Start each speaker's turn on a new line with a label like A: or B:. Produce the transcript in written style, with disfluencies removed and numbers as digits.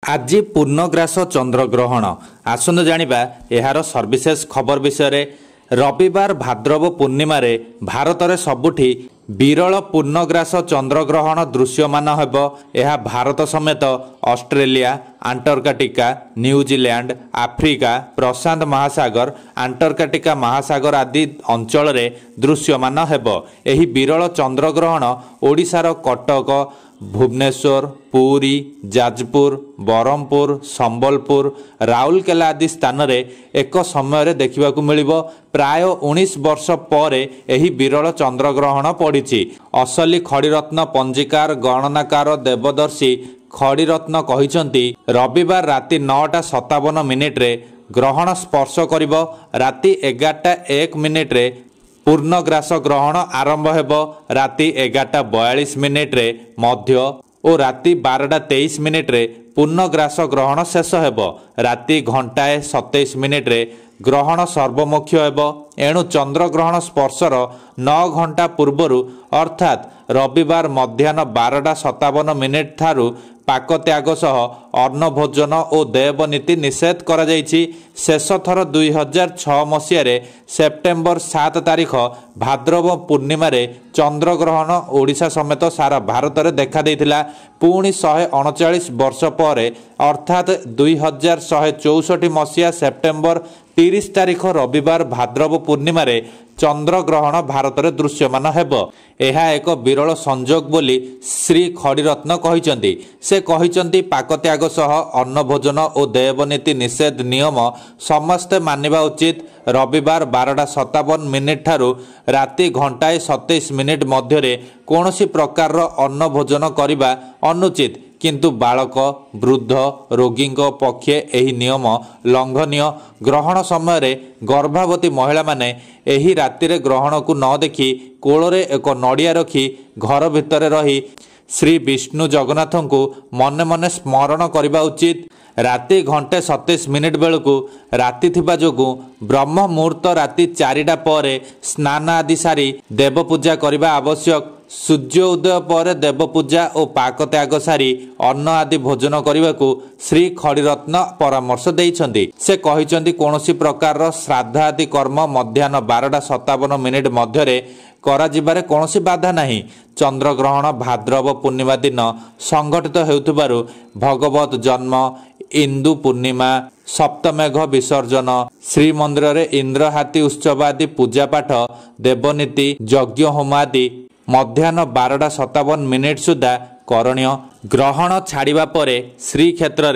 A: आज पूर्णग्रास चंद्रग्रहण आसनु जानिबा एहार सर्विशेष खबर विषय रविवार भाद्रव पूर्णिमा रे भारत रे सबुठी विरल पूर्णग्रास चंद्रग्रहण दृश्यमान हेबो। एहा भारत समेत ऑस्ट्रेलिया, अंटार्कटिका, न्यूजीलैंड, आफ्रिका, प्रशांत महासागर, अंटार्कटिका महासागर आदि अंचल रे दृश्यमान हेबो। एही विरल चंद्रग्रहण ओडिशार कटक, भुवनेश्वर, पुरी, जाजपुर, बरहमपुर, संबलपुर, राउरकेला आदि स्थान रे एक समय देखा मिलिबो। प्राय 19 वर्ष पर एही विरल चंद्रग्रहण पड़िछि। असली खड़ीरत्न पंजिकार गणनाकार देवदर्शी खड़ीरत्न कहिसंती रविवार राति 9:57 रे ग्रहण स्पर्श करिबो। राति 11:01 रे पूर्णग्रास ग्रहण आरंभ हेबो। राति 11:42 रे मध्य और राति 12:23 रे पूर्णग्रास ग्रहण शेष हेबो। राति 1:27 रे ग्रहण सर्वमुख्य हेबो। एणु चंद्रग्रहण स्पर्शर 9 घंटा पूर्व अर्थात रविवार मध्याह्न 12:57 ठारू पाक त्याग सह अन्न भोजन और देवनीति निषेध करा जायछि। शेष थर 2006 मसीह सेप्टेम्बर 7 तारिख भाद्रव पूर्णिमा रे चंद्रग्रहण ओडिशा समेत सारा भारत में देखा देइथिला। पुणी 139 वर्ष पर अर्थात 2164 मसीहा सेप्टेम्बर 30 तारिख रविवार भाद्रव पूर्णिमा रे चंद्रग्रहण भारत में दृश्यमान हेबो। एहा एक विरल संजोग बोली श्री खड़ीरत्न कहिसंती। से कहिसंती पाक त्याग सह अन्न भोजन और देवनीति निषेध नियम समस्ते मानिबा उचित। रविवार 12:57 ठारू राति 1:27 मध्य कौनसी प्रकार अन्न भोजन करने अनुचित, किंतु बालक, वृद्ध, रोगी पक्षे एही नियम लंघनीय। ग्रहण समय गर्भवती महिला माने एही रातिरे ग्रहण को न देखि कोଳରେ एक नड़िया रखी घर भितर रही श्री विष्णु जगन्नाथ को मने मने स्मरण करने उचित। राति 1:27 बेलू राति थिबा जोगु ब्रह्म मुहूर्त राति 4टा पर स्नान आदि सारी देवपूजा करने आवश्यक। सूर्य उदय पर देवपूजा और पाक त्याग सारी अन्न आदि भोजन करने को श्री खड़ीरत्न परामर्श देइछंती। से कहिसंती कौनसी प्रकार श्राद्ध आदि कर्म मध्याह्न 12:57 मध्य करा जिबारे कौनसी बाधा नहीं। चंद्रग्रहण भाद्रव पूर्णिमा दिन संघटित हेउथिबारु भगवत जन्म, इंदु पूर्णिमा, सप्तमेघ विसर्जन, श्रीमंदिर रे इंद्रहाती उत्सव आदि पूजा पाठ, देवनीति, यज्ञ होम आदि मध्याह्न 12:57 सुधा करणीय। ग्रहण छाड़िबा परे श्रीक्षेत्र